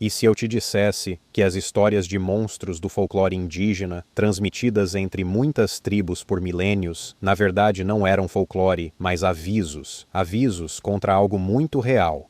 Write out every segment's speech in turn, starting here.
E se eu te dissesse que as histórias de monstros do folclore indígena, transmitidas entre muitas tribos por milênios, na verdade não eram folclore, mas avisos, avisos contra algo muito real?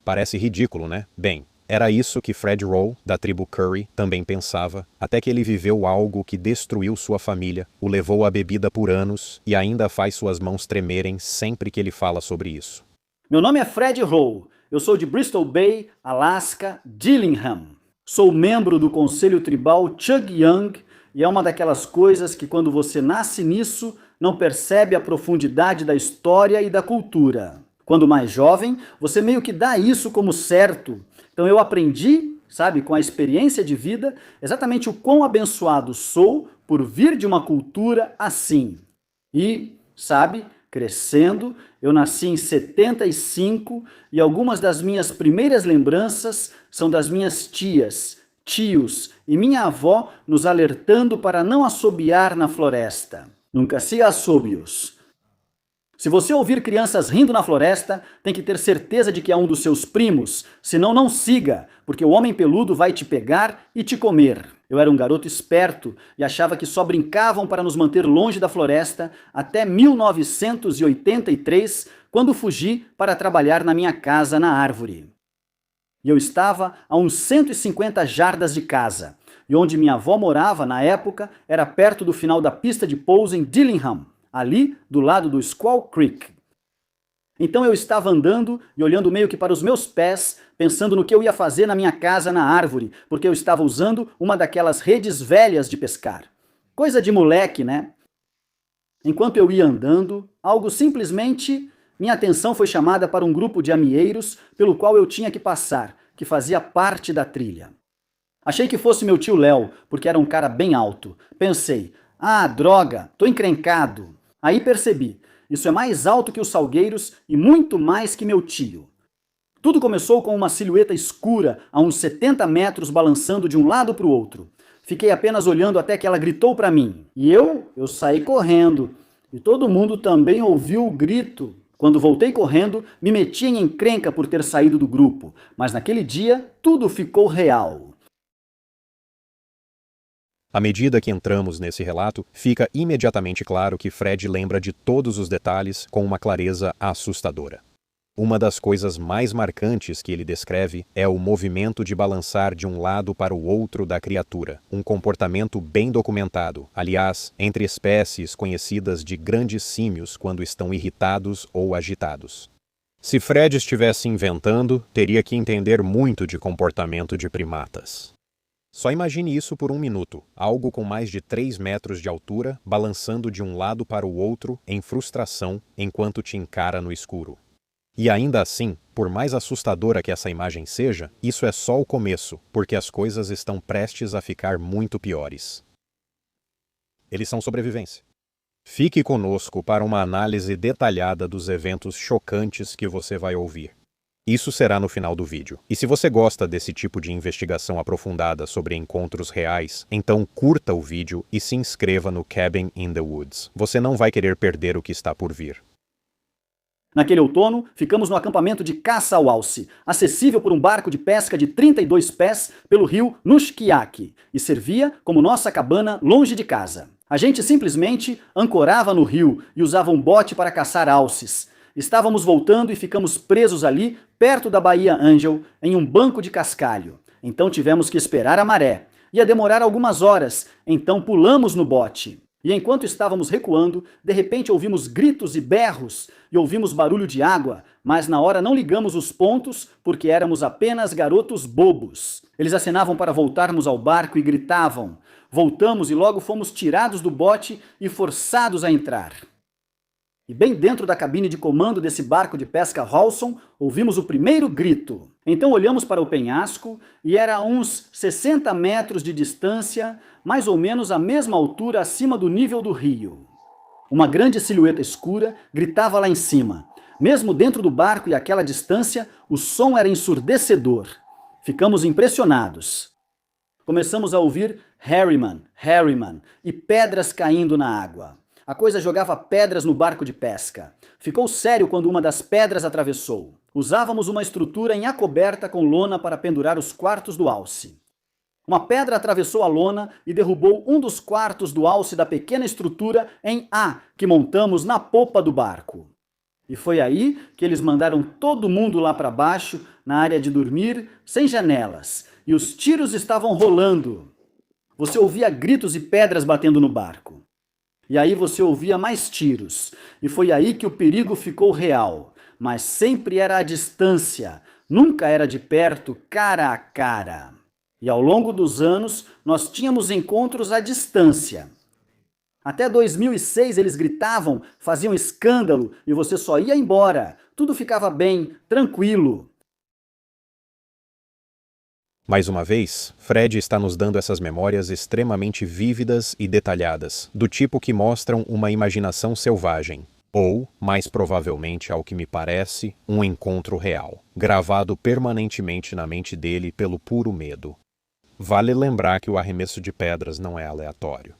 Parece ridículo, né? Bem, era isso que Fred Roll, da tribo Curry, também pensava, até que ele viveu algo que destruiu sua família, o levou à bebida por anos e ainda faz suas mãos tremerem sempre que ele fala sobre isso. Meu nome é Fred Roll. Eu sou de Bristol Bay, Alaska, Dillingham. Sou membro do Conselho Tribal Chug Young e é uma daquelas coisas que quando você nasce nisso, não percebe a profundidade da história e da cultura. Quando mais jovem, você meio que dá isso como certo. Então eu aprendi, sabe, com a experiência de vida, exatamente o quão abençoado sou por vir de uma cultura assim. E, sabe, crescendo, eu nasci em 75 e algumas das minhas primeiras lembranças são das minhas tias, tios e minha avó nos alertando para não assobiar na floresta. Nunca se assobios. Se você ouvir crianças rindo na floresta, tem que ter certeza de que é um dos seus primos, senão não siga, porque o homem peludo vai te pegar e te comer. Eu era um garoto esperto e achava que só brincavam para nos manter longe da floresta até 1983, quando fugi para trabalhar na minha casa na árvore. E eu estava a uns 150 jardas de casa, e onde minha avó morava na época era perto do final da pista de pouso em Dillingham, ali do lado do Squaw Creek. Então eu estava andando e olhando meio que para os meus pés, pensando no que eu ia fazer na minha casa na árvore, porque eu estava usando uma daquelas redes velhas de pescar. Coisa de moleque, né? Enquanto eu ia andando, minha atenção foi chamada para um grupo de amieiros pelo qual eu tinha que passar, que fazia parte da trilha. Achei que fosse meu tio Léo, porque era um cara bem alto. Pensei, droga, tô encrencado. Aí percebi, isso é mais alto que os salgueiros e muito mais que meu tio. Tudo começou com uma silhueta escura, a uns 70 metros, balançando de um lado para o outro. Fiquei apenas olhando até que ela gritou para mim. E eu saí correndo. E todo mundo também ouviu o grito. Quando voltei correndo, me meti em encrenca por ter saído do grupo. Mas naquele dia, tudo ficou real. À medida que entramos nesse relato, fica imediatamente claro que Fred lembra de todos os detalhes com uma clareza assustadora. Uma das coisas mais marcantes que ele descreve é o movimento de balançar de um lado para o outro da criatura, um comportamento bem documentado, aliás, entre espécies conhecidas de grandes símios quando estão irritados ou agitados. Se Fred estivesse inventando, teria que entender muito de comportamento de primatas. Só imagine isso por um minuto, algo com mais de 3 metros de altura, balançando de um lado para o outro em frustração enquanto te encara no escuro. E ainda assim, por mais assustadora que essa imagem seja, isso é só o começo, porque as coisas estão prestes a ficar muito piores. Eles são sobrevivência. Fique conosco para uma análise detalhada dos eventos chocantes que você vai ouvir. Isso será no final do vídeo. E se você gosta desse tipo de investigação aprofundada sobre encontros reais, então curta o vídeo e se inscreva no Cabin in the Woods. Você não vai querer perder o que está por vir. Naquele outono, ficamos no acampamento de caça ao alce, acessível por um barco de pesca de 32 pés pelo rio Nushkiaki, e servia como nossa cabana longe de casa. A gente simplesmente ancorava no rio e usava um bote para caçar alces. Estávamos voltando e ficamos presos ali, perto da Baía Angel, em um banco de cascalho. Então tivemos que esperar a maré. Ia demorar algumas horas, então pulamos no bote. E enquanto estávamos recuando, de repente ouvimos gritos e berros, e ouvimos barulho de água, mas na hora não ligamos os pontos, porque éramos apenas garotos bobos. Eles acenavam para voltarmos ao barco e gritavam. Voltamos e logo fomos tirados do bote e forçados a entrar. E bem dentro da cabine de comando desse barco de pesca Hawson, ouvimos o primeiro grito. Então olhamos para o penhasco e era a uns 60 metros de distância, mais ou menos a mesma altura acima do nível do rio. Uma grande silhueta escura gritava lá em cima. Mesmo dentro do barco e àquela distância, o som era ensurdecedor. Ficamos impressionados. Começamos a ouvir Harriman, Harriman e pedras caindo na água. A coisa jogava pedras no barco de pesca. Ficou sério quando uma das pedras atravessou. Usávamos uma estrutura em acoberta com lona para pendurar os quartos do alce. Uma pedra atravessou a lona e derrubou um dos quartos do alce da pequena estrutura em A que montamos na popa do barco. E foi aí que eles mandaram todo mundo lá para baixo, na área de dormir, sem janelas, e os tiros estavam rolando. Você ouvia gritos e pedras batendo no barco. E aí você ouvia mais tiros, e foi aí que o perigo ficou real. Mas sempre era à distância, nunca era de perto, cara a cara. E ao longo dos anos, nós tínhamos encontros à distância. Até 2006 eles gritavam, faziam escândalo e você só ia embora. Tudo ficava bem, tranquilo. Mais uma vez, Fred está nos dando essas memórias extremamente vívidas e detalhadas, do tipo que mostram uma imaginação selvagem. Ou, mais provavelmente, ao que me parece, um encontro real, gravado permanentemente na mente dele pelo puro medo. Vale lembrar que o arremesso de pedras não é aleatório.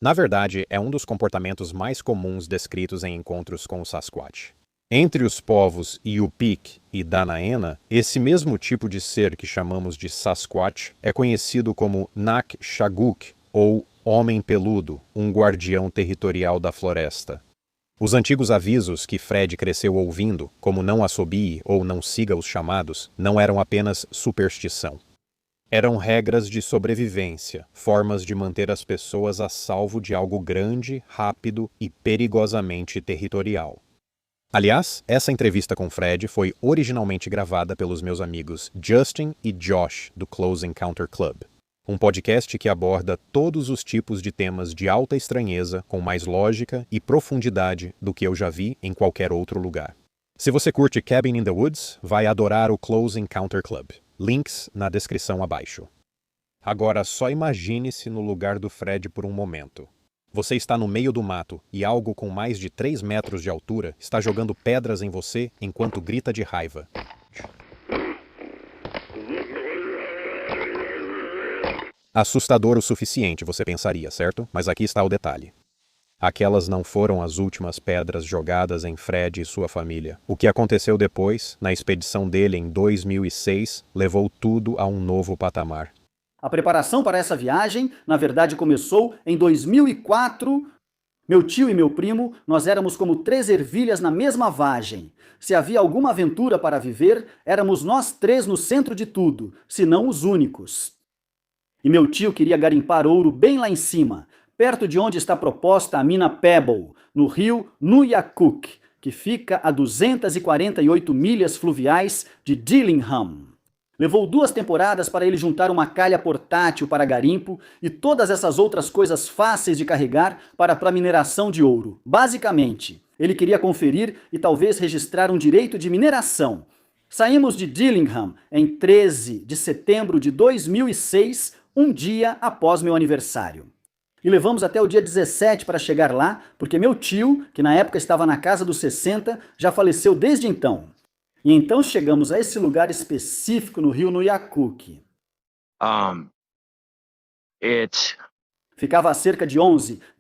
Na verdade, é um dos comportamentos mais comuns descritos em encontros com o Sasquatch. Entre os povos Yupik e Danaena, esse mesmo tipo de ser que chamamos de Sasquatch é conhecido como Nak-Shaguk, ou Homem Peludo, um guardião territorial da floresta. Os antigos avisos que Fred cresceu ouvindo, como não assobie ou não siga os chamados, não eram apenas superstição. Eram regras de sobrevivência, formas de manter as pessoas a salvo de algo grande, rápido e perigosamente territorial. Aliás, essa entrevista com Fred foi originalmente gravada pelos meus amigos Justin e Josh, do Close Encounter Club. Um podcast que aborda todos os tipos de temas de alta estranheza com mais lógica e profundidade do que eu já vi em qualquer outro lugar. Se você curte Cabin in the Woods, vai adorar o Close Encounter Club. Links na descrição abaixo. Agora só imagine-se no lugar do Fred por um momento. Você está no meio do mato e algo com mais de 3 metros de altura está jogando pedras em você enquanto grita de raiva. Assustador o suficiente, você pensaria, certo? Mas aqui está o detalhe. Aquelas não foram as últimas pedras jogadas em Fred e sua família. O que aconteceu depois, na expedição dele em 2006, levou tudo a um novo patamar. A preparação para essa viagem, na verdade, começou em 2004. Meu tio e meu primo, nós éramos como 3 ervilhas na mesma vagem. Se havia alguma aventura para viver, éramos nós 3 no centro de tudo, se não os únicos. E meu tio queria garimpar ouro bem lá em cima, perto de onde está proposta a mina Pebble, no rio Nuyakuk, que fica a 248 milhas fluviais de Dillingham. Levou 2 temporadas para ele juntar uma calha portátil para garimpo e todas essas outras coisas fáceis de carregar para mineração de ouro. Basicamente, ele queria conferir e talvez registrar um direito de mineração. Saímos de Dillingham em 13 de setembro de 2006, um dia após meu aniversário. E levamos até o dia 17 para chegar lá, porque meu tio, que na época estava na casa dos 60, já faleceu desde então. E então chegamos a esse lugar específico no rio Nuyakuk. Ficava a cerca de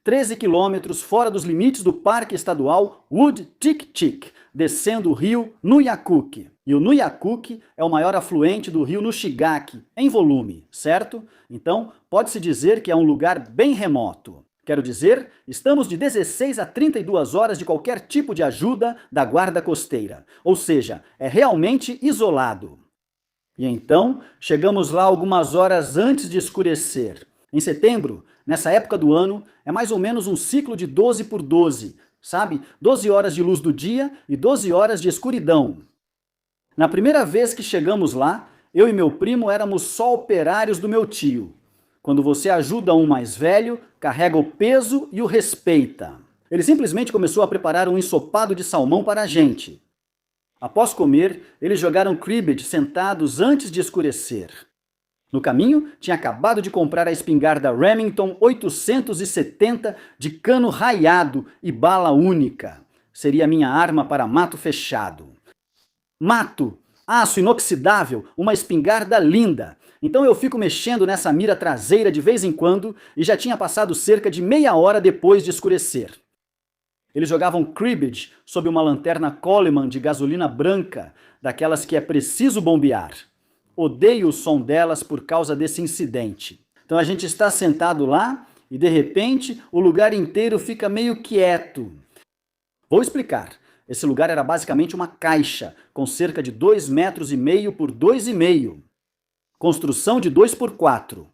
13 quilômetros fora dos limites do Parque Estadual Wood-Tik-Tik, descendo o rio Nuyakuk. E o Nuyakuk é o maior afluente do rio Nushigaki, em volume, certo? Então, pode-se dizer que é um lugar bem remoto. Quero dizer, estamos de 16 a 32 horas de qualquer tipo de ajuda da guarda costeira. Ou seja, é realmente isolado. E então, chegamos lá algumas horas antes de escurecer. Em setembro, nessa época do ano, é mais ou menos um ciclo de 12 por 12, sabe? 12 horas de luz do dia e 12 horas de escuridão. Na primeira vez que chegamos lá, eu e meu primo éramos só operários do meu tio. Quando você ajuda um mais velho, carrega o peso e o respeita. Ele simplesmente começou a preparar um ensopado de salmão para a gente. Após comer, eles jogaram cribbage sentados antes de escurecer. No caminho, tinha acabado de comprar a espingarda Remington 870 de cano raiado e bala única. Seria minha arma para mato fechado. Mato! Aço inoxidável, uma espingarda linda. Então eu fico mexendo nessa mira traseira de vez em quando e já tinha passado cerca de meia hora depois de escurecer. Eles jogavam cribbage sob uma lanterna Coleman de gasolina branca, daquelas que é preciso bombear. Odeio o som delas por causa desse incidente. Então a gente está sentado lá e de repente o lugar inteiro fica meio quieto. Vou explicar. Esse lugar era basicamente uma caixa, com cerca de 2,5 metros por 2,5. Construção de 2 por 4.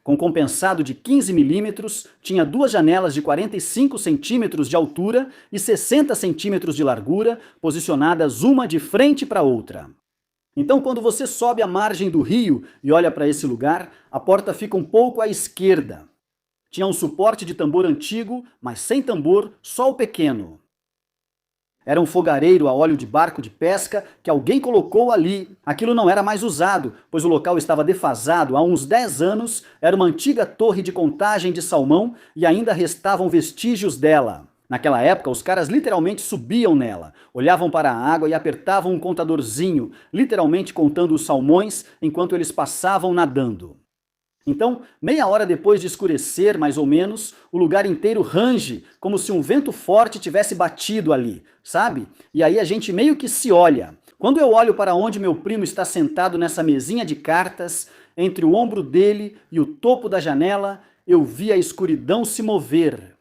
Com compensado de 15 milímetros, tinha 2 janelas de 45 centímetros de altura e 60 centímetros de largura, posicionadas uma de frente para a outra. Então, quando você sobe a margem do rio e olha para esse lugar, a porta fica um pouco à esquerda. Tinha um suporte de tambor antigo, mas sem tambor, só o pequeno. Era um fogareiro a óleo de barco de pesca que alguém colocou ali. Aquilo não era mais usado, pois o local estava defasado há uns 10 anos, era uma antiga torre de contagem de salmão e ainda restavam vestígios dela. Naquela época, os caras literalmente subiam nela, olhavam para a água e apertavam um contadorzinho, literalmente contando os salmões enquanto eles passavam nadando. Então, meia hora depois de escurecer, mais ou menos, o lugar inteiro range, como se um vento forte tivesse batido ali, sabe? E aí a gente meio que se olha. Quando eu olho para onde meu primo está sentado nessa mesinha de cartas, entre o ombro dele e o topo da janela, eu vi a escuridão se mover.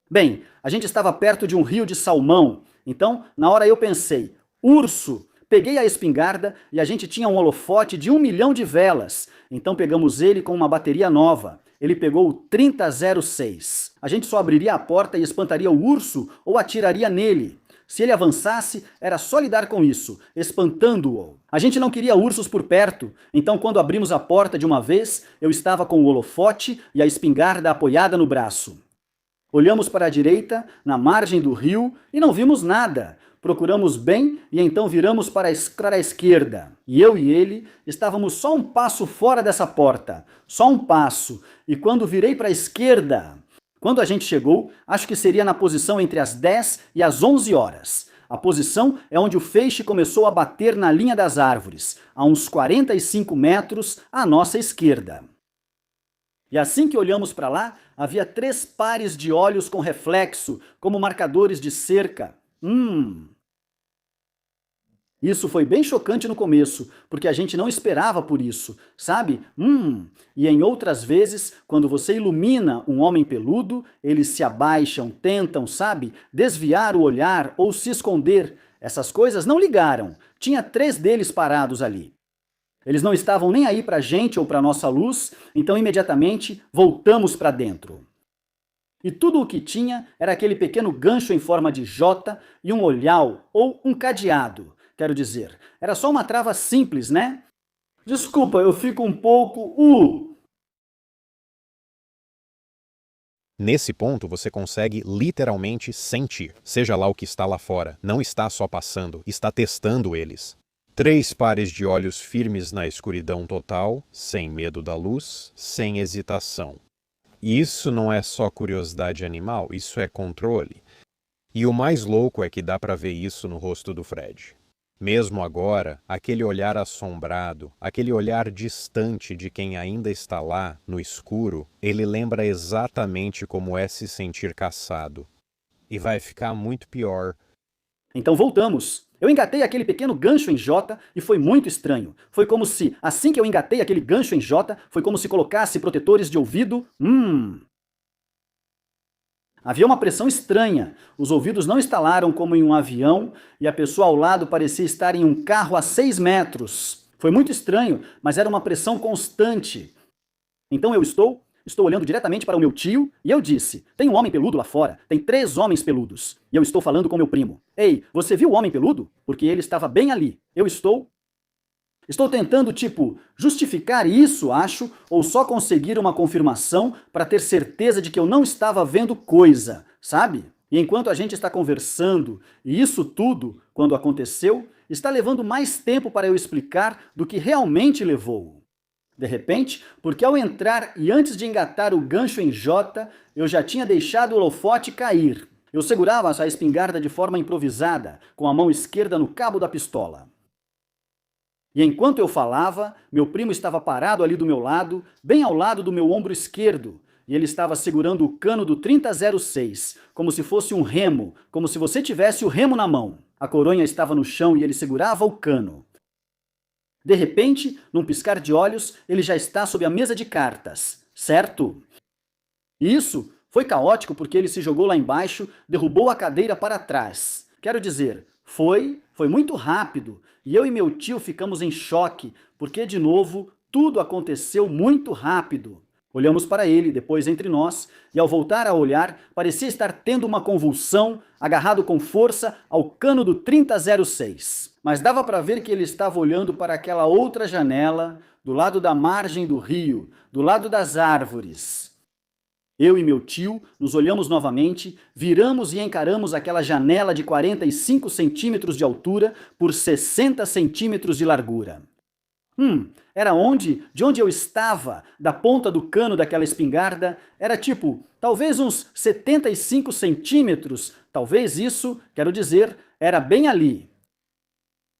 Bem, a gente estava perto de um rio de salmão, então, na hora eu pensei, urso! Peguei a espingarda e a gente tinha um holofote de 1 milhão de velas. Então pegamos ele com uma bateria nova. Ele pegou o 3006. A gente só abriria a porta e espantaria o urso ou atiraria nele. Se ele avançasse, era só lidar com isso, espantando-o. A gente não queria ursos por perto, então quando abrimos a porta de uma vez, eu estava com o holofote e a espingarda apoiada no braço. Olhamos para a direita, na margem do rio, e não vimos nada. Procuramos bem e então viramos para a esquerda. E eu e ele estávamos só um passo fora dessa porta. Só um passo. E quando virei para a esquerda, quando a gente chegou, acho que seria na posição entre as 10 e as 11 horas. A posição é onde o feixe começou a bater na linha das árvores, a uns 45 metros à nossa esquerda. E assim que olhamos para lá, havia 3 pares de olhos com reflexo, como marcadores de cerca. Isso foi bem chocante no começo, porque a gente não esperava por isso, sabe? E em outras vezes, quando você ilumina um homem peludo, eles se abaixam, tentam, sabe? Desviar o olhar ou se esconder. Essas coisas não ligaram. Tinha 3 deles parados ali. Eles não estavam nem aí pra gente ou pra nossa luz, então imediatamente voltamos para dentro. E tudo o que tinha era aquele pequeno gancho em forma de J e um olhau ou um cadeado. Quero dizer, era só uma trava simples, né? Desculpa, eu fico um pouco... Nesse ponto, você consegue literalmente sentir. Seja lá o que está lá fora, não está só passando, está testando eles. 3 pares de olhos firmes na escuridão total, sem medo da luz, sem hesitação. E isso não é só curiosidade animal, isso é controle. E o mais louco é que dá para ver isso no rosto do Fred. Mesmo agora, aquele olhar assombrado, aquele olhar distante de quem ainda está lá, no escuro, ele lembra exatamente como é se sentir caçado. E vai ficar muito pior. Então voltamos. Eu engatei aquele pequeno gancho em J e foi muito estranho. Foi como se, assim que eu engatei aquele gancho em J, foi como se colocasse protetores de ouvido. Havia uma pressão estranha. Os ouvidos não estalaram como em um avião e a pessoa ao lado parecia estar em um carro a 6 metros. Foi muito estranho, mas era uma pressão constante. Então eu estou olhando diretamente para o meu tio e eu disse, tem um homem peludo lá fora, tem 3 homens peludos. E eu estou falando com meu primo. Ei, você viu o homem peludo? Porque ele estava bem ali. Eu estou tentando, justificar isso, acho, ou só conseguir uma confirmação para ter certeza de que eu não estava vendo coisa, sabe? E enquanto a gente está conversando, e isso tudo, quando aconteceu, está levando mais tempo para eu explicar do que realmente levou. De repente, porque ao entrar e antes de engatar o gancho em J, eu já tinha deixado o holofote cair. Eu segurava a espingarda de forma improvisada, com a mão esquerda no cabo da pistola. E enquanto eu falava, meu primo estava parado ali do meu lado, bem ao lado do meu ombro esquerdo, e ele estava segurando o cano do 3006, como se fosse um remo, como se você tivesse o remo na mão. A coronha estava no chão e ele segurava o cano. De repente, num piscar de olhos, ele já está sob a mesa de cartas, certo? Isso foi caótico porque ele se jogou lá embaixo, derrubou a cadeira para trás. Quero dizer, foi muito rápido, e eu e meu tio ficamos em choque, porque, de novo, tudo aconteceu muito rápido. Olhamos para ele, depois entre nós, e ao voltar a olhar, parecia estar tendo uma convulsão, agarrado com força ao cano do 3006. Mas dava para ver que ele estava olhando para aquela outra janela, do lado da margem do rio, do lado das árvores. Eu e meu tio nos olhamos novamente, viramos e encaramos aquela janela de 45 centímetros de altura por 60 centímetros de largura. Era de onde eu estava, da ponta do cano daquela espingarda, era tipo, talvez uns 75 centímetros, talvez isso, quero dizer, era bem ali.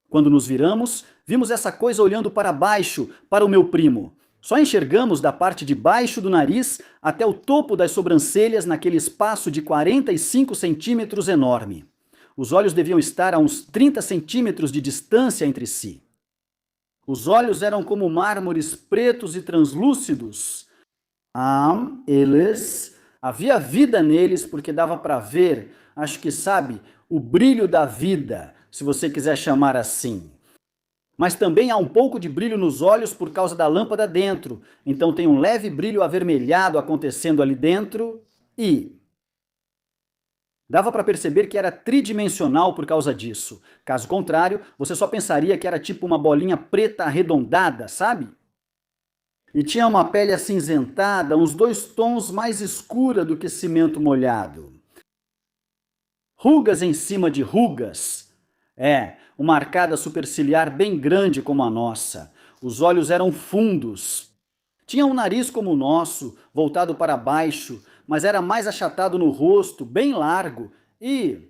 Quando nos viramos, vimos essa coisa olhando para baixo, para o meu primo. Só enxergamos da parte de baixo do nariz até o topo das sobrancelhas naquele espaço de 45 centímetros enorme. Os olhos deviam estar a uns 30 centímetros de distância entre si. Os olhos eram como mármores pretos e translúcidos. Havia vida neles porque dava para ver, acho que sabe, o brilho da vida, se você quiser chamar assim. Mas também há um pouco de brilho nos olhos por causa da lâmpada dentro, então tem um leve brilho avermelhado acontecendo ali dentro e... Dava para perceber que era tridimensional por causa disso. Caso contrário, você só pensaria que era tipo uma bolinha preta arredondada, sabe? E tinha uma pele acinzentada, uns 2 tons mais escura do que cimento molhado. Rugas em cima de rugas. Uma arcada superciliar bem grande como a nossa. Os olhos eram fundos. Tinha um nariz como o nosso, voltado para baixo, mas era mais achatado no rosto, bem largo, e...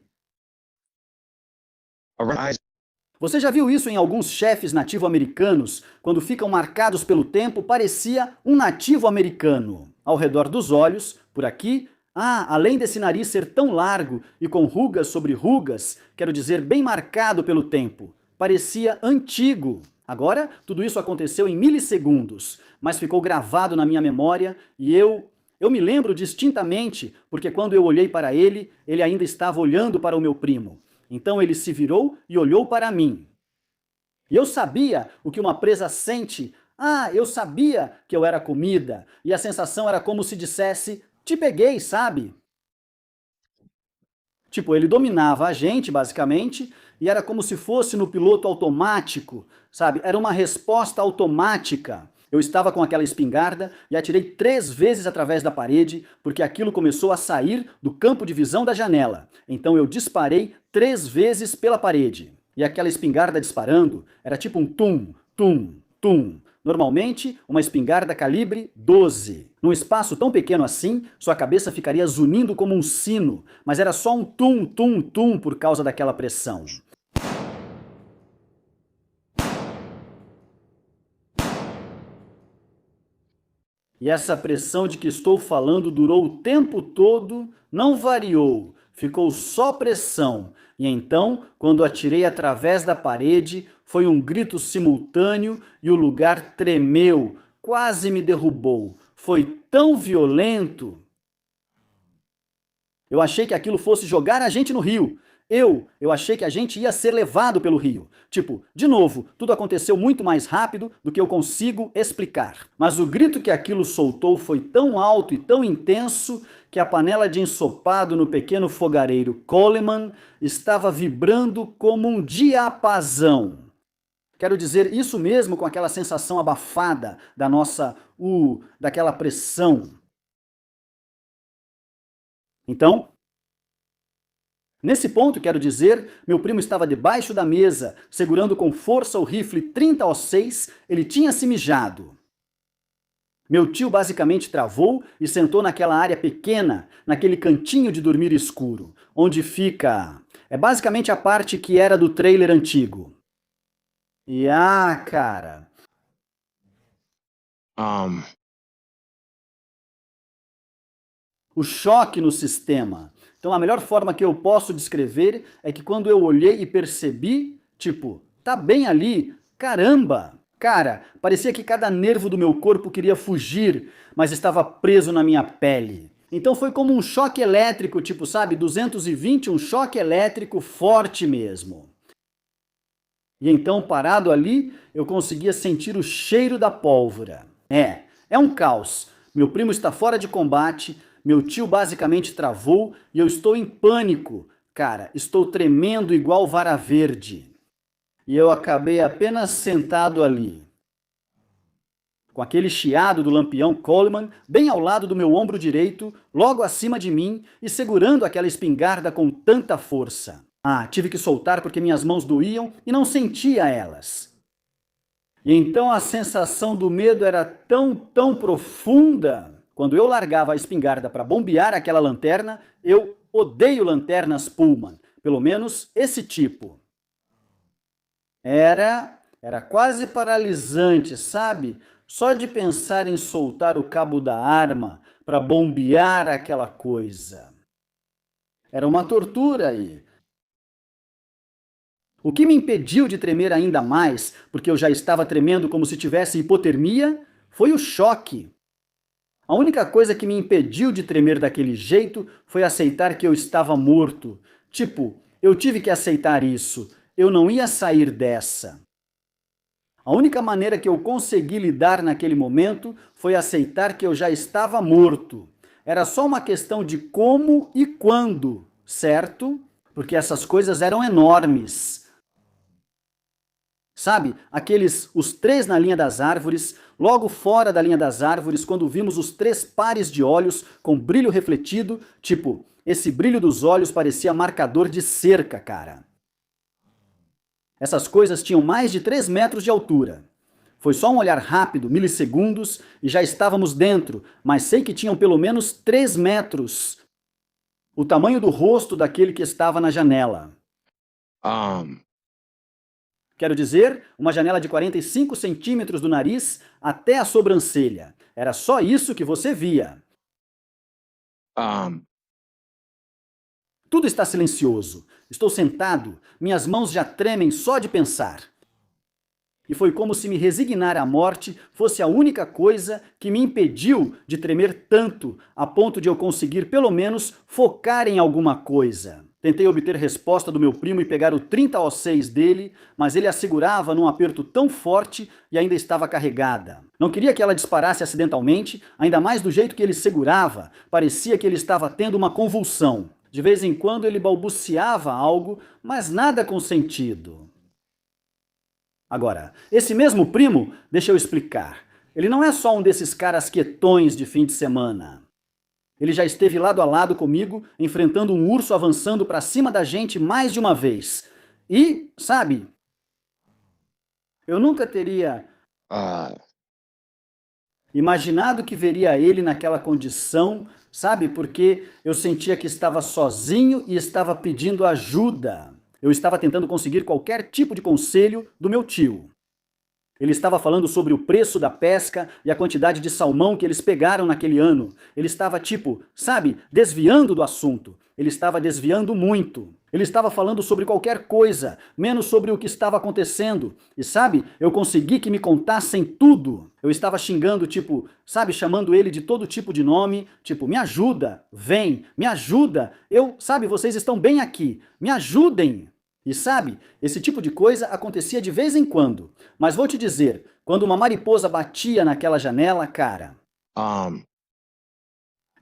Você já viu isso em alguns chefes nativo-americanos? Quando ficam marcados pelo tempo, parecia um nativo americano. Ao redor dos olhos, por aqui, além desse nariz ser tão largo e com rugas sobre rugas, quero dizer, bem marcado pelo tempo, parecia antigo. Agora, tudo isso aconteceu em milissegundos, mas ficou gravado na minha memória e eu me lembro distintamente, porque quando eu olhei para ele, ele ainda estava olhando para o meu primo. Então ele se virou e olhou para mim. E eu sabia o que uma presa sente. Eu sabia que eu era comida, e a sensação era como se dissesse, te peguei, sabe? Tipo, ele dominava a gente, basicamente, e era como se fosse no piloto automático, sabe? Era uma resposta automática. Eu estava com aquela espingarda e atirei 3 vezes através da parede, porque aquilo começou a sair do campo de visão da janela. Então eu disparei 3 vezes pela parede. E aquela espingarda disparando era tipo um tum, tum, tum. Normalmente, uma espingarda calibre 12. Num espaço tão pequeno assim, sua cabeça ficaria zunindo como um sino, mas era só um tum, tum, tum por causa daquela pressão. E essa pressão de que estou falando durou o tempo todo, não variou, ficou só pressão. E então, quando atirei através da parede, foi um grito simultâneo e o lugar tremeu, quase me derrubou. Foi tão violento. Eu achei que aquilo fosse jogar a gente no rio. Eu achei que a gente ia ser levado pelo rio. Tipo, de novo, tudo aconteceu muito mais rápido do que eu consigo explicar. Mas o grito que aquilo soltou foi tão alto e tão intenso que a panela de ensopado no pequeno fogareiro Coleman estava vibrando como um diapasão. Quero dizer, isso mesmo com aquela sensação abafada da daquela pressão. Então, nesse ponto, quero dizer, meu primo estava debaixo da mesa, segurando com força o rifle 30-06, ele tinha se mijado. Meu tio basicamente travou e sentou naquela área pequena, naquele cantinho de dormir escuro, onde fica... É basicamente a parte que era do trailer antigo. E cara... o choque no sistema. Então a melhor forma que eu posso descrever é que quando eu olhei e percebi, tipo, tá bem ali, caramba! Cara, parecia que cada nervo do meu corpo queria fugir, mas estava preso na minha pele. Então foi como um choque elétrico, tipo, sabe, 220, um choque elétrico forte mesmo. E então, parado ali, eu conseguia sentir o cheiro da pólvora. É um caos. Meu primo está fora de combate, meu tio basicamente travou e eu estou em pânico. Cara, estou tremendo igual vara verde. E eu acabei apenas sentado ali, com aquele chiado do lampião Coleman bem ao lado do meu ombro direito, logo acima de mim e segurando aquela espingarda com tanta força. Tive que soltar porque minhas mãos doíam e não sentia elas. E então a sensação do medo era tão profunda. Quando eu largava a espingarda para bombear aquela lanterna, eu odeio lanternas Pullman, pelo menos esse tipo. Era quase paralisante, sabe? Só de pensar em soltar o cabo da arma para bombear aquela coisa. Era uma tortura aí. O que me impediu de tremer ainda mais, porque eu já estava tremendo como se tivesse hipotermia, foi o choque. A única coisa que me impediu de tremer daquele jeito foi aceitar que eu estava morto. Tipo, eu tive que aceitar isso. Eu não ia sair dessa. A única maneira que eu consegui lidar naquele momento foi aceitar que eu já estava morto. Era só uma questão de como e quando, certo? Porque essas coisas eram enormes. Sabe, os 3 na linha das árvores, logo fora da linha das árvores, quando vimos os 3 pares de olhos com brilho refletido, tipo, esse brilho dos olhos parecia marcador de cerca, cara. Essas coisas tinham mais de 3 metros de altura. Foi só um olhar rápido, milissegundos, e já estávamos dentro, mas sei que tinham pelo menos 3 metros. O tamanho do rosto daquele que estava na janela. Quero dizer, uma janela de 45 centímetros do nariz até a sobrancelha. Era só isso que você via. Tudo está silencioso. Estou sentado, minhas mãos já tremem só de pensar. E foi como se me resignar à morte fosse a única coisa que me impediu de tremer tanto, a ponto de eu conseguir pelo menos focar em alguma coisa. Tentei obter resposta do meu primo e pegar o 30-06 dele, mas ele a segurava num aperto tão forte e ainda estava carregada. Não queria que ela disparasse acidentalmente, ainda mais do jeito que ele segurava. Parecia que ele estava tendo uma convulsão. De vez em quando ele balbuciava algo, mas nada com sentido. Agora, esse mesmo primo, deixa eu explicar. Ele não é só um desses caras quietões de fim de semana. Ele já esteve lado a lado comigo, enfrentando um urso avançando para cima da gente mais de uma vez. E, sabe, eu nunca teria imaginado que veria ele naquela condição, sabe, porque eu sentia que estava sozinho e estava pedindo ajuda. Eu estava tentando conseguir qualquer tipo de conselho do meu tio. Ele estava falando sobre o preço da pesca e a quantidade de salmão que eles pegaram naquele ano. Ele estava, desviando do assunto. Ele estava desviando muito. Ele estava falando sobre qualquer coisa, menos sobre o que estava acontecendo. E eu consegui que me contassem tudo. Eu estava xingando, chamando ele de todo tipo de nome, me ajuda, vem, me ajuda. Vocês estão bem aqui, me ajudem. E esse tipo de coisa acontecia de vez em quando. Mas vou te dizer, quando uma mariposa batia naquela janela, cara...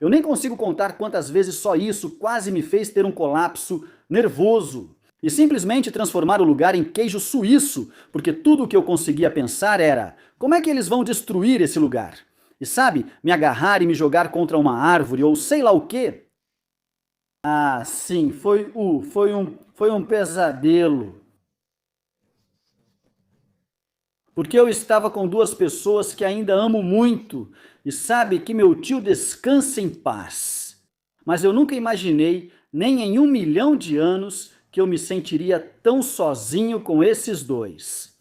Eu nem consigo contar quantas vezes só isso quase me fez ter um colapso nervoso. E simplesmente transformar o lugar em queijo suíço, porque tudo o que eu conseguia pensar era, como é que eles vão destruir esse lugar? E me agarrar e me jogar contra uma árvore ou sei lá o quê? Sim, foi um pesadelo. Porque eu estava com 2 pessoas que ainda amo muito e que meu tio descanse em paz. Mas eu nunca imaginei, nem em 1 milhão de anos, que eu me sentiria tão sozinho com esses 2.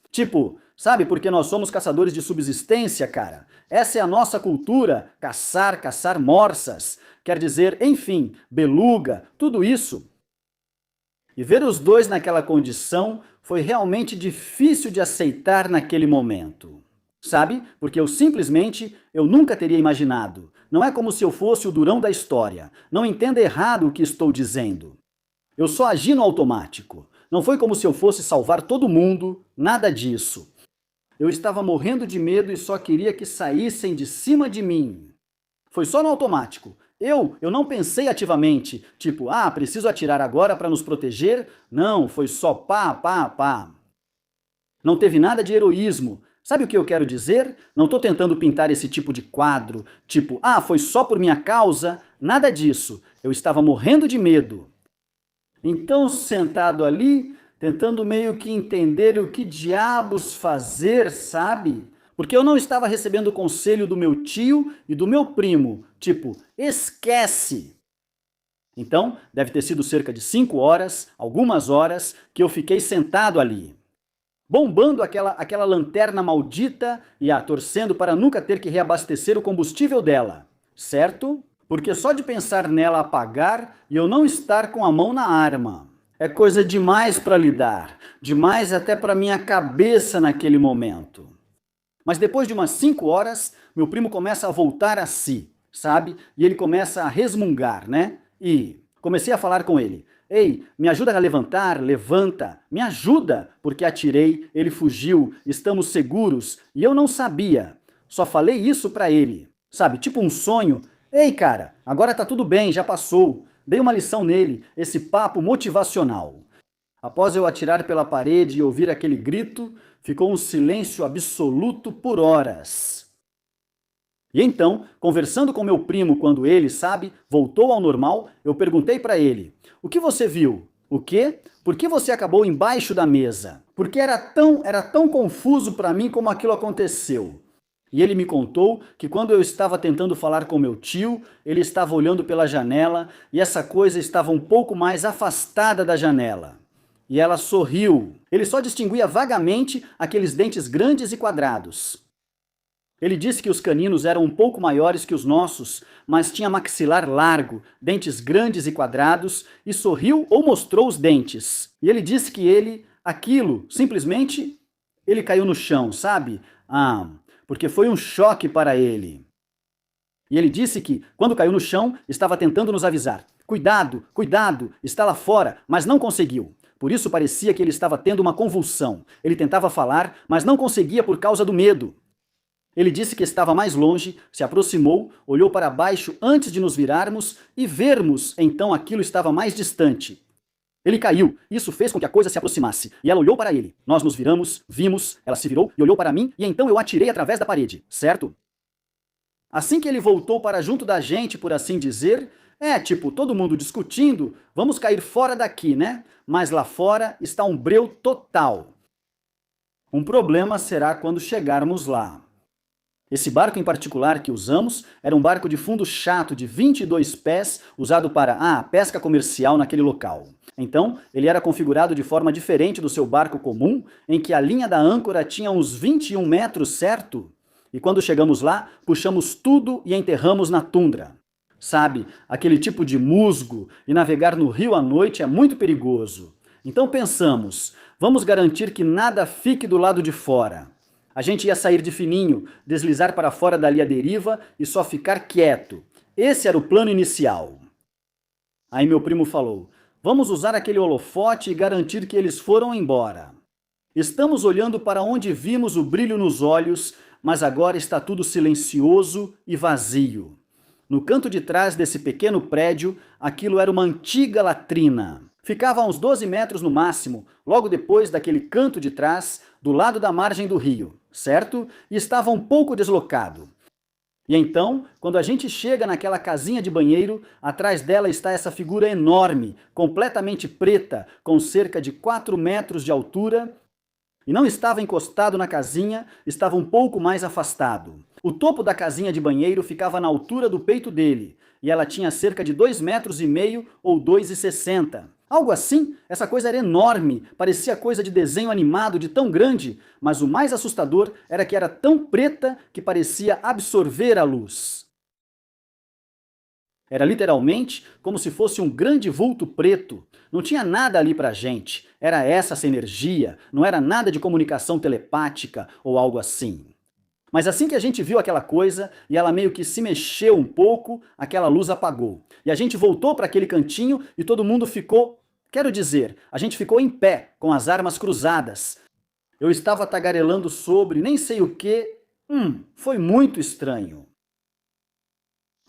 Sabe, porque nós somos caçadores de subsistência, cara. Essa é a nossa cultura, caçar, caçar morsas. Quer dizer, enfim, beluga, tudo isso. E ver os dois naquela condição foi realmente difícil de aceitar naquele momento. Sabe? Porque eu nunca teria imaginado. Não é como se eu fosse o durão da história. Não entenda errado o que estou dizendo. Eu só agi no automático. Não foi como se eu fosse salvar todo mundo, nada disso. Eu estava morrendo de medo e só queria que saíssem de cima de mim. Foi só no automático. Eu não pensei ativamente, tipo, preciso atirar agora para nos proteger. Não, foi só pá, pá, pá. Não teve nada de heroísmo. Sabe o que eu quero dizer? Não estou tentando pintar esse tipo de quadro, tipo, foi só por minha causa. Nada disso. Eu estava morrendo de medo. Então, sentado ali, tentando meio que entender o que diabos fazer, sabe? Porque eu não estava recebendo conselho do meu tio e do meu primo, tipo, esquece! Então, deve ter sido cerca de 5 horas, algumas horas, que eu fiquei sentado ali, bombando aquela lanterna maldita e torcendo para nunca ter que reabastecer o combustível dela, certo? Porque só de pensar nela apagar e eu não estar com a mão na arma, é coisa demais para lidar, demais até para minha cabeça naquele momento. Mas depois de umas 5 horas, meu primo começa a voltar a si, sabe? E ele começa a resmungar, né? E comecei a falar com ele. Ei, me ajuda a levantar, levanta, me ajuda, porque atirei, ele fugiu, estamos seguros, e eu não sabia. Só falei isso pra ele, sabe? Tipo um sonho. Ei, cara, agora tá tudo bem, já passou. Dei uma lição nele, esse papo motivacional. Após eu atirar pela parede e ouvir aquele grito, ficou um silêncio absoluto por horas. E então, conversando com meu primo quando ele, sabe, voltou ao normal, eu perguntei para ele, o que você viu? O quê? Por que você acabou embaixo da mesa? Porque era tão confuso para mim como aquilo aconteceu. E ele me contou que quando eu estava tentando falar com meu tio, ele estava olhando pela janela e essa coisa estava um pouco mais afastada da janela. E ela sorriu. Ele só distinguia vagamente aqueles dentes grandes e quadrados. Ele disse que os caninos eram um pouco maiores que os nossos, mas tinha maxilar largo, dentes grandes e quadrados, e sorriu ou mostrou os dentes. E ele disse que simplesmente, ele caiu no chão, sabe? Porque foi um choque para ele. E ele disse que, quando caiu no chão, estava tentando nos avisar. Cuidado, cuidado, está lá fora, mas não conseguiu. Por isso parecia que ele estava tendo uma convulsão. Ele tentava falar, mas não conseguia por causa do medo. Ele disse que estava mais longe, se aproximou, olhou para baixo antes de nos virarmos e vermos, então aquilo estava mais distante. Ele caiu, isso fez com que a coisa se aproximasse, e ela olhou para ele. Nós nos viramos, vimos, ela se virou e olhou para mim, e então eu atirei através da parede, certo? Assim que ele voltou para junto da gente, por assim dizer, todo mundo discutindo, vamos cair fora daqui, né? Mas lá fora está um breu total. Um problema será quando chegarmos lá. Esse barco em particular que usamos era um barco de fundo chato de 22 pés, usado para pesca comercial naquele local. Então, ele era configurado de forma diferente do seu barco comum, em que a linha da âncora tinha uns 21 metros, certo? E quando chegamos lá, puxamos tudo e enterramos na tundra. Sabe, aquele tipo de musgo, e navegar no rio à noite é muito perigoso. Então pensamos, vamos garantir que nada fique do lado de fora. A gente ia sair de fininho, deslizar para fora dali à deriva e só ficar quieto. Esse era o plano inicial. Aí meu primo falou, vamos usar aquele holofote e garantir que eles foram embora. Estamos olhando para onde vimos o brilho nos olhos, mas agora está tudo silencioso e vazio. No canto de trás desse pequeno prédio, aquilo era uma antiga latrina. Ficava a uns 12 metros no máximo, logo depois daquele canto de trás, do lado da margem do rio, certo? E estava um pouco deslocado. E então, quando a gente chega naquela casinha de banheiro, atrás dela está essa figura enorme, completamente preta, com cerca de 4 metros de altura, e não estava encostado na casinha, estava um pouco mais afastado. O topo da casinha de banheiro ficava na altura do peito dele, e ela tinha cerca de 2,5 metros ou 2,60. Algo assim, essa coisa era enorme, parecia coisa de desenho animado de tão grande, mas o mais assustador era que era tão preta que parecia absorver a luz. Era literalmente como se fosse um grande vulto preto. Não tinha nada ali pra gente. Era essa energia, não era nada de comunicação telepática ou algo assim. Mas assim que a gente viu aquela coisa e ela meio que se mexeu um pouco, aquela luz apagou. E a gente voltou para aquele cantinho e todo mundo ficou, quero dizer, a gente ficou em pé, com as armas cruzadas. Eu estava tagarelando sobre nem sei o que. Foi muito estranho.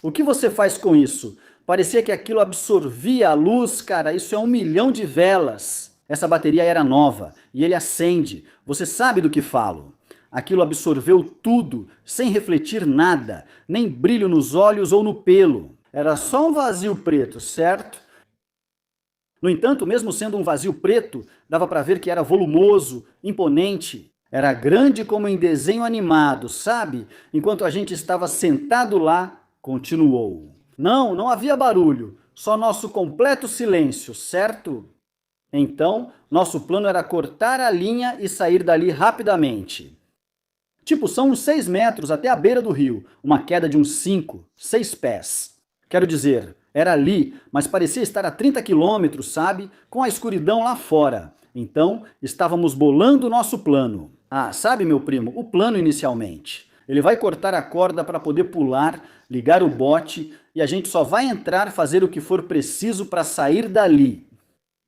O que você faz com isso? Parecia que aquilo absorvia a luz, cara, isso é 1 milhão de velas. Essa bateria era nova e ele acende. Você sabe do que falo. Aquilo absorveu tudo, sem refletir nada, nem brilho nos olhos ou no pelo. Era só um vazio preto, certo? No entanto, mesmo sendo um vazio preto, dava para ver que era volumoso, imponente. Era grande como em desenho animado, sabe? Enquanto a gente estava sentado lá, continuou. Não havia barulho, só nosso completo silêncio, certo? Então, nosso plano era cortar a linha e sair dali rapidamente. Tipo, são uns 6 metros até a beira do rio, uma queda de uns 5, 6 pés. Quero dizer, era ali, mas parecia estar a 30 quilômetros, sabe? Com a escuridão lá fora. Então, estávamos bolando o nosso plano. Ah, sabe, meu primo, o plano inicialmente. Ele vai cortar a corda para poder pular, ligar o bote, e a gente só vai entrar, fazer o que for preciso para sair dali.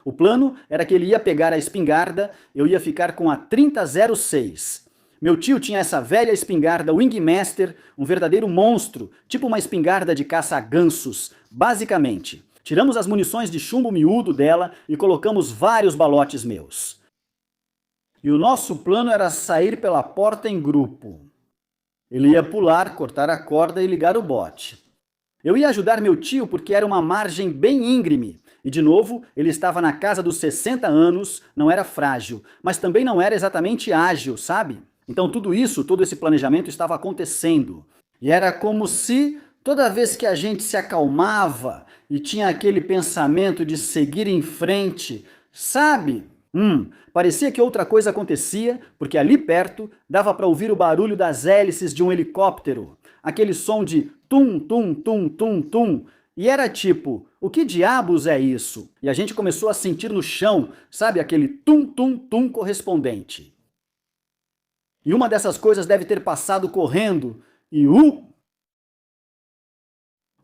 O plano era que ele ia pegar a espingarda, eu ia ficar com a 3006. Meu tio tinha essa velha espingarda Wingmaster, um verdadeiro monstro, tipo uma espingarda de caça a gansos, basicamente. Tiramos as munições de chumbo miúdo dela e colocamos vários balotes meus. E o nosso plano era sair pela porta em grupo. Ele ia pular, cortar a corda e ligar o bote. Eu ia ajudar meu tio porque era uma margem bem íngreme. E de novo, ele estava na casa dos 60 anos, não era frágil, mas também não era exatamente ágil, sabe? Então tudo isso, todo esse planejamento estava acontecendo. E era como se, toda vez que a gente se acalmava e tinha aquele pensamento de seguir em frente, sabe? Parecia que outra coisa acontecia, porque ali perto dava para ouvir o barulho das hélices de um helicóptero. Aquele som de tum, tum, tum, tum, tum. E era tipo, o que diabos é isso? E a gente começou a sentir no chão, sabe, aquele tum, tum, tum correspondente. E uma dessas coisas deve ter passado correndo e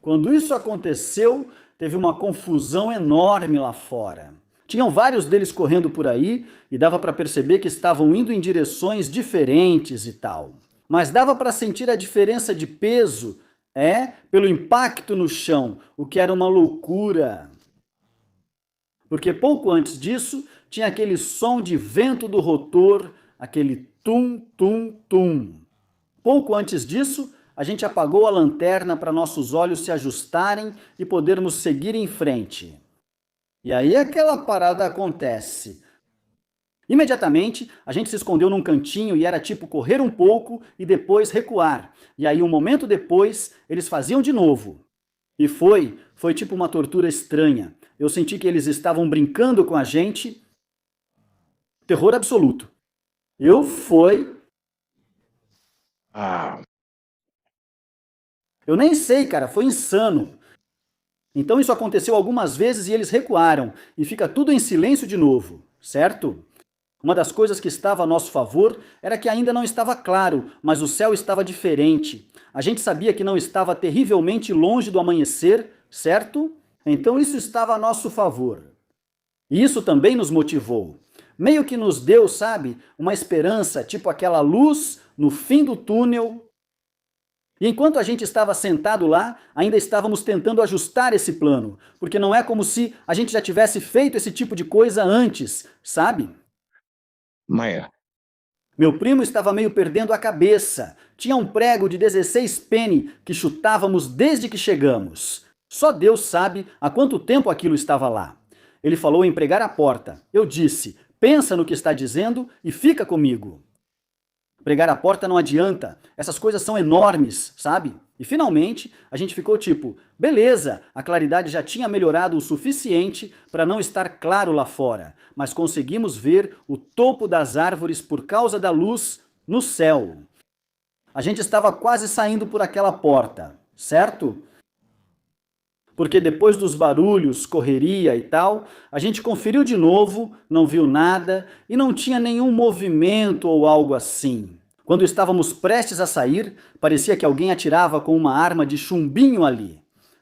Quando isso aconteceu, teve uma confusão enorme lá fora. Tinham vários deles correndo por aí e dava para perceber que estavam indo em direções diferentes e tal. Mas dava para sentir a diferença de peso, pelo impacto no chão, o que era uma loucura. Porque pouco antes disso, tinha aquele som de vento do rotor, aquele tum, tum, tum. Pouco antes disso, a gente apagou a lanterna para nossos olhos se ajustarem e podermos seguir em frente. E aí aquela parada acontece. Imediatamente, a gente se escondeu num cantinho e era tipo correr um pouco e depois recuar. E aí, um momento depois, eles faziam de novo. E foi tipo uma tortura estranha. Eu senti que eles estavam brincando com a gente. Terror absoluto. Eu nem sei, cara, foi insano. Então isso aconteceu algumas vezes e eles recuaram, e fica tudo em silêncio de novo, certo? Uma das coisas que estava a nosso favor era que ainda não estava claro, mas o céu estava diferente. A gente sabia que não estava terrivelmente longe do amanhecer, certo? Então isso estava a nosso favor. E isso também nos motivou. Meio que nos deu, sabe, uma esperança, tipo aquela luz no fim do túnel. E enquanto a gente estava sentado lá, ainda estávamos tentando ajustar esse plano, porque não é como se a gente já tivesse feito esse tipo de coisa antes, sabe? Maia. Meu primo estava meio perdendo a cabeça. Tinha um prego de 16 penny que chutávamos desde que chegamos. Só Deus sabe há quanto tempo aquilo estava lá. Ele falou em pregar a porta. Eu disse, pensa no que está dizendo e fica comigo. Pregar a porta não adianta, essas coisas são enormes, sabe? E finalmente, a gente ficou tipo, beleza, a claridade já tinha melhorado o suficiente para não estar claro lá fora, mas conseguimos ver o topo das árvores por causa da luz no céu. A gente estava quase saindo por aquela porta, certo? Porque depois dos barulhos, correria e tal, a gente conferiu de novo, não viu nada e não tinha nenhum movimento ou algo assim. Quando estávamos prestes a sair, parecia que alguém atirava com uma arma de chumbinho ali.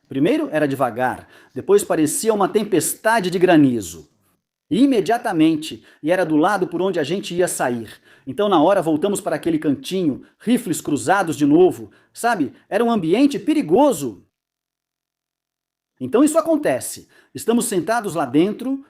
Primeiro era devagar, depois parecia uma tempestade de granizo. E imediatamente, e era do lado por onde a gente ia sair. Então na hora voltamos para aquele cantinho, rifles cruzados de novo, sabe? Era um ambiente perigoso. Então isso acontece. Estamos sentados lá dentro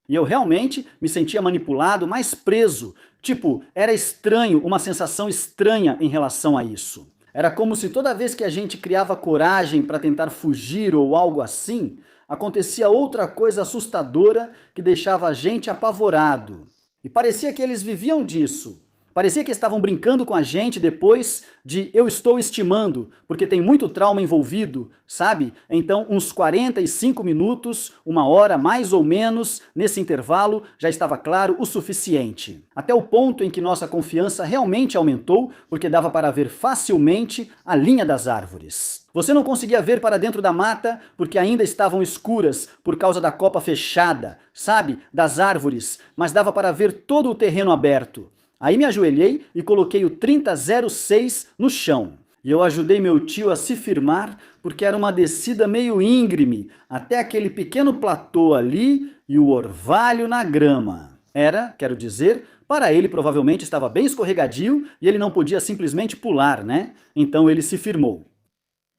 e eu realmente me sentia manipulado, mais preso. Tipo, era estranho, uma sensação estranha em relação a isso. Era como se toda vez que a gente criava coragem para tentar fugir ou algo assim, acontecia outra coisa assustadora que deixava a gente apavorado. E parecia que eles viviam disso. Parecia que estavam brincando com a gente depois de eu estou estimando, porque tem muito trauma envolvido, sabe? Então, uns 45 minutos, uma hora mais ou menos, nesse intervalo, já estava claro o suficiente. Até o ponto em que nossa confiança realmente aumentou, porque dava para ver facilmente a linha das árvores. Você não conseguia ver para dentro da mata, porque ainda estavam escuras por causa da copa fechada, sabe? Das árvores, mas dava para ver todo o terreno aberto. Aí me ajoelhei e coloquei o 3006 no chão. E eu ajudei meu tio a se firmar, porque era uma descida meio íngreme, até aquele pequeno platô ali e o orvalho na grama. Era, quero dizer, para ele provavelmente estava bem escorregadio e ele não podia simplesmente pular, né? Então ele se firmou.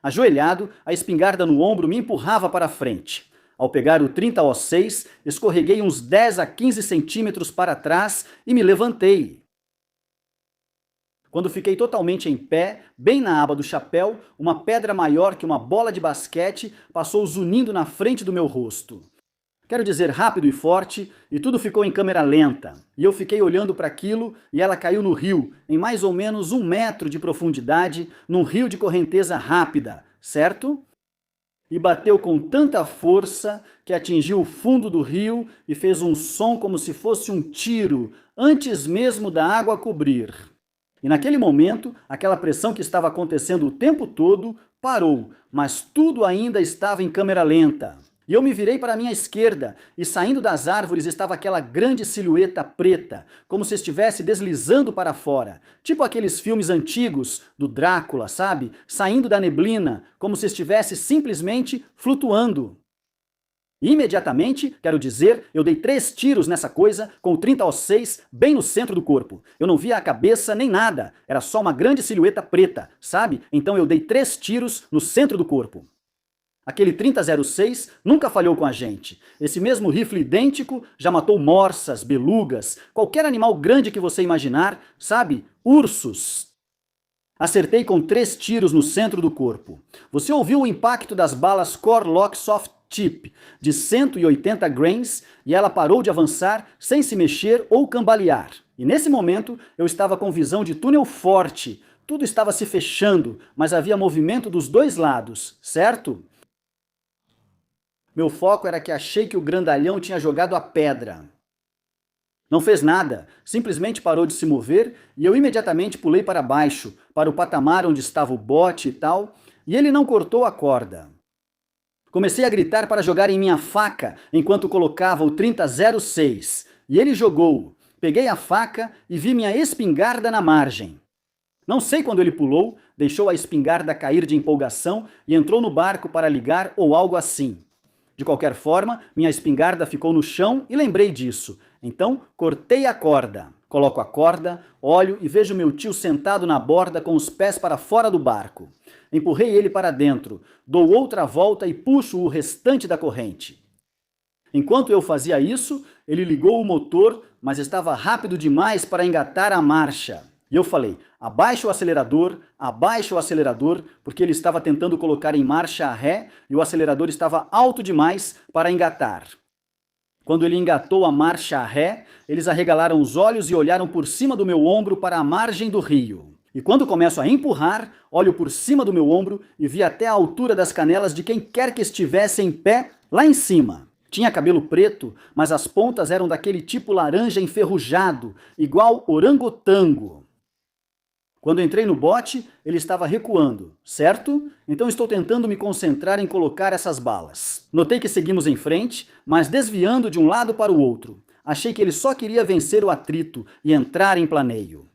Ajoelhado, a espingarda no ombro me empurrava para frente. Ao pegar o 30O6, escorreguei uns 10 a 15 centímetros para trás e me levantei. Quando fiquei totalmente em pé, bem na aba do chapéu, uma pedra maior que uma bola de basquete passou zunindo na frente do meu rosto. Quero dizer, rápido e forte, e tudo ficou em câmera lenta. E eu fiquei olhando para aquilo e ela caiu no rio, em mais ou menos 1 metro de profundidade, num rio de correnteza rápida, certo? E bateu com tanta força que atingiu o fundo do rio e fez um som como se fosse um tiro, antes mesmo da água cobrir. E naquele momento, aquela pressão que estava acontecendo o tempo todo parou, mas tudo ainda estava em câmera lenta. E eu me virei para a minha esquerda, e saindo das árvores estava aquela grande silhueta preta, como se estivesse deslizando para fora. Tipo aqueles filmes antigos do Drácula, sabe? Saindo da neblina, como se estivesse simplesmente flutuando. E imediatamente, quero dizer, eu dei 3 tiros nessa coisa com o 30O6 bem no centro do corpo. Eu não via a cabeça nem nada, era só uma grande silhueta preta, sabe? Então eu dei 3 tiros no centro do corpo. Aquele 3006 nunca falhou com a gente. Esse mesmo rifle idêntico já matou morsas, belugas, qualquer animal grande que você imaginar, sabe? Ursos. Acertei com 3 tiros no centro do corpo. Você ouviu o impacto das balas Core-Lock Soft Tip de 180 grains e ela parou de avançar sem se mexer ou cambalear. E nesse momento eu estava com visão de túnel forte. Tudo estava se fechando, mas havia movimento dos dois lados, certo? Meu foco era que achei que o grandalhão tinha jogado a pedra. Não fez nada, simplesmente parou de se mover e eu imediatamente pulei para baixo, para o patamar onde estava o bote e tal, e ele não cortou a corda. Comecei a gritar para jogar em minha faca enquanto colocava o 3006, e ele jogou. Peguei a faca e vi minha espingarda na margem. Não sei quando ele pulou, deixou a espingarda cair de empolgação e entrou no barco para ligar ou algo assim. De qualquer forma, minha espingarda ficou no chão e lembrei disso. Então, cortei a corda. Coloco a corda, olho e vejo meu tio sentado na borda com os pés para fora do barco. Empurrei ele para dentro, dou outra volta e puxo o restante da corrente. Enquanto eu fazia isso, ele ligou o motor, mas estava rápido demais para engatar a marcha. E eu falei, abaixa o acelerador, porque ele estava tentando colocar em marcha a ré e o acelerador estava alto demais para engatar. Quando ele engatou a marcha a ré, eles arregalaram os olhos e olharam por cima do meu ombro para a margem do rio. E quando começo a empurrar, olho por cima do meu ombro e vi até a altura das canelas de quem quer que estivesse em pé lá em cima. Tinha cabelo preto, mas as pontas eram daquele tipo laranja enferrujado, igual orangotango. Quando entrei no bote, ele estava recuando, certo? Então estou tentando me concentrar em colocar essas balas. Notei que seguimos em frente, mas desviando de um lado para o outro. Achei que ele só queria vencer o atrito e entrar em planeio.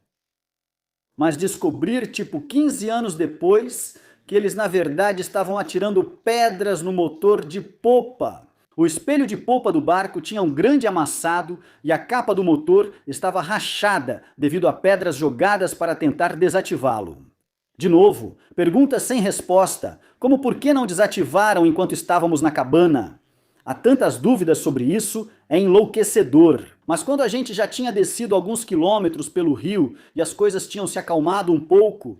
Mas descobrir, tipo 15 anos depois, que eles na verdade estavam atirando pedras no motor de popa. O espelho de popa do barco tinha um grande amassado e a capa do motor estava rachada devido a pedras jogadas para tentar desativá-lo. De novo, pergunta sem resposta, como por que não desativaram enquanto estávamos na cabana? Há tantas dúvidas sobre isso, é enlouquecedor. Mas quando a gente já tinha descido alguns quilômetros pelo rio e as coisas tinham se acalmado um pouco,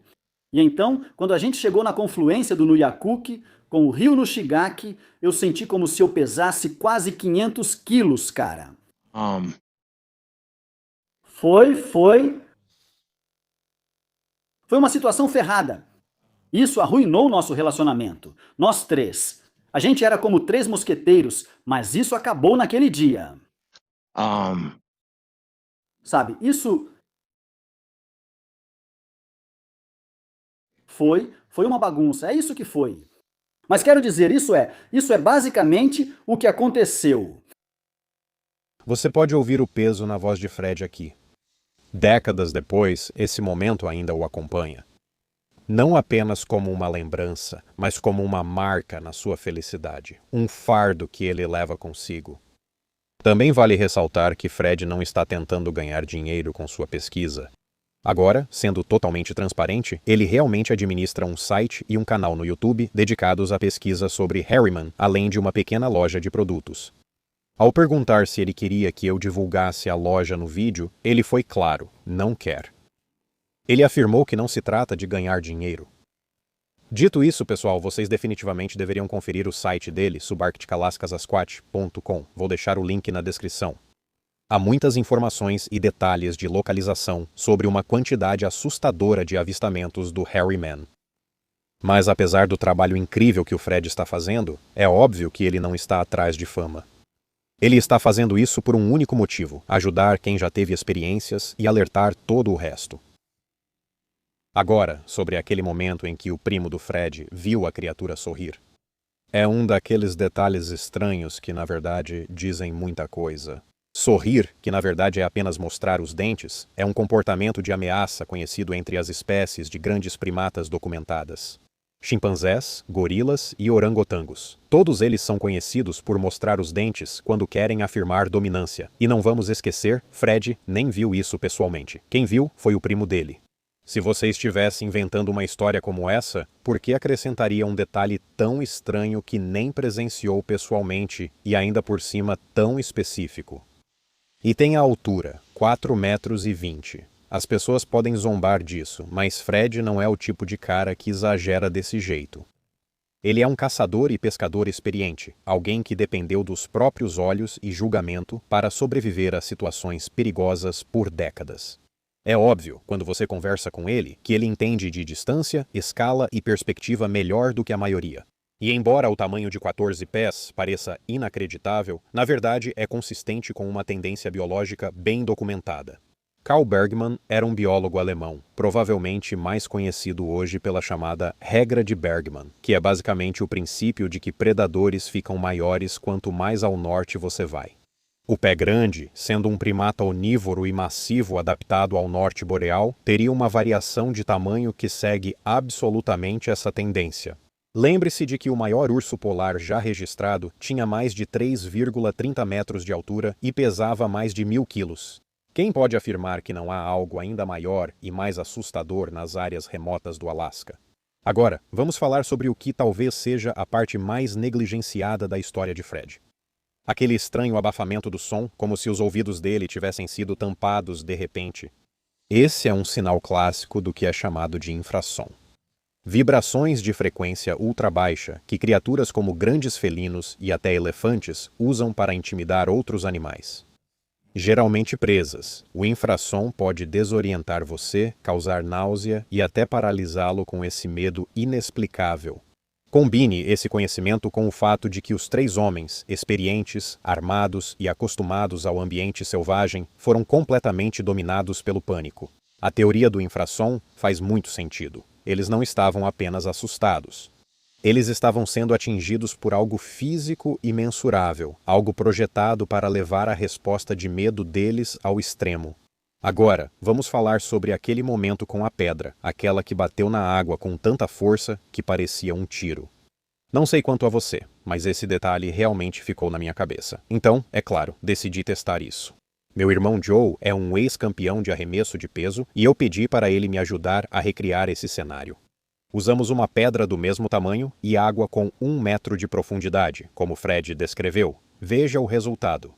e então, quando a gente chegou na confluência do Nuyakuki, com o rio Nushigaki, eu senti como se eu pesasse quase 500 quilos, cara. Foi uma situação ferrada. Isso arruinou nosso relacionamento. Nós três. A gente era como 3 mosqueteiros, mas isso acabou naquele dia. Sabe, isso foi uma bagunça, é isso que foi. Mas quero dizer, isso é basicamente o que aconteceu. Você pode ouvir o peso na voz de Fred aqui. Décadas depois, esse momento ainda o acompanha. Não apenas como uma lembrança, mas como uma marca na sua felicidade, um fardo que ele leva consigo. Também vale ressaltar que Fred não está tentando ganhar dinheiro com sua pesquisa. Agora, sendo totalmente transparente, ele realmente administra um site e um canal no YouTube dedicados à pesquisa sobre Harriman, além de uma pequena loja de produtos. Ao perguntar se ele queria que eu divulgasse a loja no vídeo, ele foi claro, não quer. Ele afirmou que não se trata de ganhar dinheiro. Dito isso, pessoal, vocês definitivamente deveriam conferir o site dele, subarcticalaskasasquatch.com. Vou deixar o link na descrição. Há muitas informações e detalhes de localização sobre uma quantidade assustadora de avistamentos do Harriman. Mas apesar do trabalho incrível que o Fred está fazendo, é óbvio que ele não está atrás de fama. Ele está fazendo isso por um único motivo: ajudar quem já teve experiências e alertar todo o resto. Agora, sobre aquele momento em que o primo do Fred viu a criatura sorrir. É um daqueles detalhes estranhos que, na verdade, dizem muita coisa. Sorrir, que na verdade é apenas mostrar os dentes, é um comportamento de ameaça conhecido entre as espécies de grandes primatas documentadas. Chimpanzés, gorilas e orangotangos. Todos eles são conhecidos por mostrar os dentes quando querem afirmar dominância. E não vamos esquecer, Fred nem viu isso pessoalmente. Quem viu foi o primo dele. Se você estivesse inventando uma história como essa, por que acrescentaria um detalhe tão estranho que nem presenciou pessoalmente e ainda por cima tão específico? E tem a altura, 4,20 metros. As pessoas podem zombar disso, mas Fred não é o tipo de cara que exagera desse jeito. Ele é um caçador e pescador experiente, alguém que dependeu dos próprios olhos e julgamento para sobreviver a situações perigosas por décadas. É óbvio, quando você conversa com ele, que ele entende de distância, escala e perspectiva melhor do que a maioria. E embora o tamanho de 14 pés pareça inacreditável, na verdade é consistente com uma tendência biológica bem documentada. Carl Bergman era um biólogo alemão, provavelmente mais conhecido hoje pela chamada Regra de Bergman, que é basicamente o princípio de que predadores ficam maiores quanto mais ao norte você vai. O pé grande, sendo um primata onívoro e massivo adaptado ao norte boreal, teria uma variação de tamanho que segue absolutamente essa tendência. Lembre-se de que o maior urso polar já registrado tinha mais de 3,30 metros de altura e pesava mais de 1.000 quilos. Quem pode afirmar que não há algo ainda maior e mais assustador nas áreas remotas do Alasca? Agora, vamos falar sobre o que talvez seja a parte mais negligenciada da história de Fred. Aquele estranho abafamento do som, como se os ouvidos dele tivessem sido tampados de repente. Esse é um sinal clássico do que é chamado de infrassom. Vibrações de frequência ultra baixa que criaturas como grandes felinos e até elefantes usam para intimidar outros animais. Geralmente presas, o infrassom pode desorientar você, causar náusea e até paralisá-lo com esse medo inexplicável. Combine esse conhecimento com o fato de que os 3 homens, experientes, armados e acostumados ao ambiente selvagem, foram completamente dominados pelo pânico. A teoria do infrassom faz muito sentido. Eles não estavam apenas assustados. Eles estavam sendo atingidos por algo físico e mensurável, algo projetado para levar a resposta de medo deles ao extremo. Agora, vamos falar sobre aquele momento com a pedra, aquela que bateu na água com tanta força que parecia um tiro. Não sei quanto a você, mas esse detalhe realmente ficou na minha cabeça. Então, é claro, decidi testar isso. Meu irmão Joe é um ex-campeão de arremesso de peso e eu pedi para ele me ajudar a recriar esse cenário. Usamos uma pedra do mesmo tamanho e água com 1 metro de profundidade, como Fred descreveu. Veja o resultado.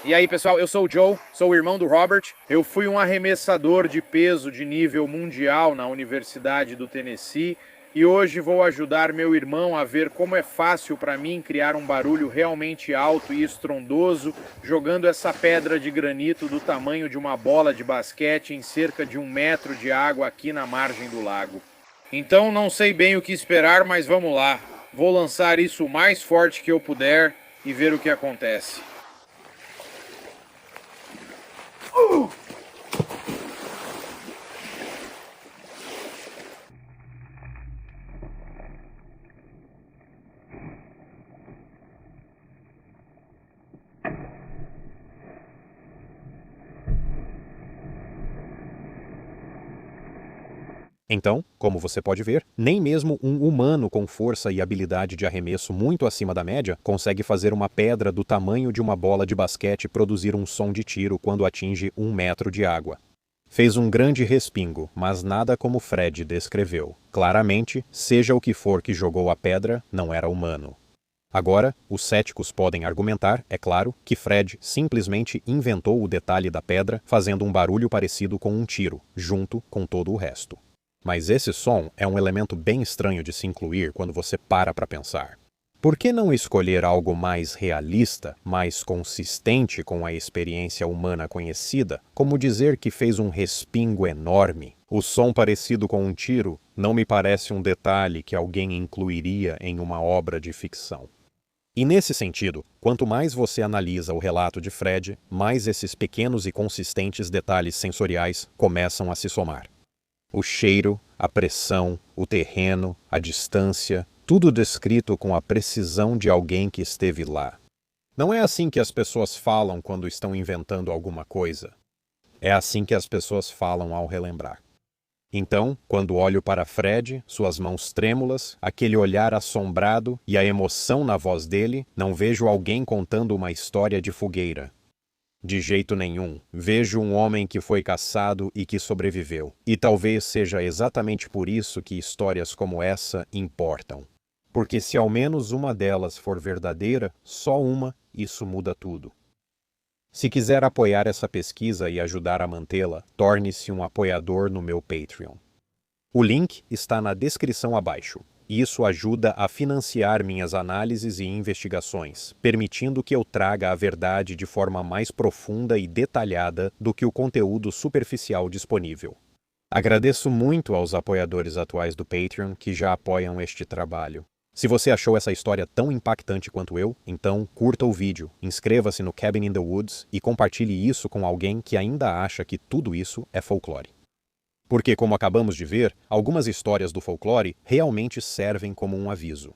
E aí, pessoal, eu sou o Joe, sou o irmão do Robert. Eu fui um arremessador de peso de nível mundial na Universidade do Tennessee e hoje vou ajudar meu irmão a ver como é fácil para mim criar um barulho realmente alto e estrondoso jogando essa pedra de granito do tamanho de uma bola de basquete em cerca de 1 metro de água aqui na margem do lago. Então não sei bem o que esperar, mas vamos lá. Vou lançar isso o mais forte que eu puder e ver o que acontece. Então, como você pode ver, nem mesmo um humano com força e habilidade de arremesso muito acima da média consegue fazer uma pedra do tamanho de uma bola de basquete produzir um som de tiro quando atinge 1 metro de água. Fez um grande respingo, mas nada como Fred descreveu. Claramente, seja o que for que jogou a pedra, não era humano. Agora, os céticos podem argumentar, é claro, que Fred simplesmente inventou o detalhe da pedra fazendo um barulho parecido com um tiro, junto com todo o resto. Mas esse som é um elemento bem estranho de se incluir quando você para pensar. Por que não escolher algo mais realista, mais consistente com a experiência humana conhecida, como dizer que fez um respingo enorme? O som parecido com um tiro não me parece um detalhe que alguém incluiria em uma obra de ficção. E nesse sentido, quanto mais você analisa o relato de Fred, mais esses pequenos e consistentes detalhes sensoriais começam a se somar. O cheiro, a pressão, o terreno, a distância, tudo descrito com a precisão de alguém que esteve lá. Não é assim que as pessoas falam quando estão inventando alguma coisa. É assim que as pessoas falam ao relembrar. Então, quando olho para Fred, suas mãos trêmulas, aquele olhar assombrado e a emoção na voz dele, não vejo alguém contando uma história de fogueira. De jeito nenhum. Vejo um homem que foi caçado e que sobreviveu. E talvez seja exatamente por isso que histórias como essa importam. Porque se ao menos uma delas for verdadeira, só uma, isso muda tudo. Se quiser apoiar essa pesquisa e ajudar a mantê-la, torne-se um apoiador no meu Patreon. O link está na descrição abaixo. Isso ajuda a financiar minhas análises e investigações, permitindo que eu traga a verdade de forma mais profunda e detalhada do que o conteúdo superficial disponível. Agradeço muito aos apoiadores atuais do Patreon que já apoiam este trabalho. Se você achou essa história tão impactante quanto eu, então curta o vídeo, inscreva-se no Cabin in the Woods e compartilhe isso com alguém que ainda acha que tudo isso é folclore. Porque, como acabamos de ver, algumas histórias do folclore realmente servem como um aviso.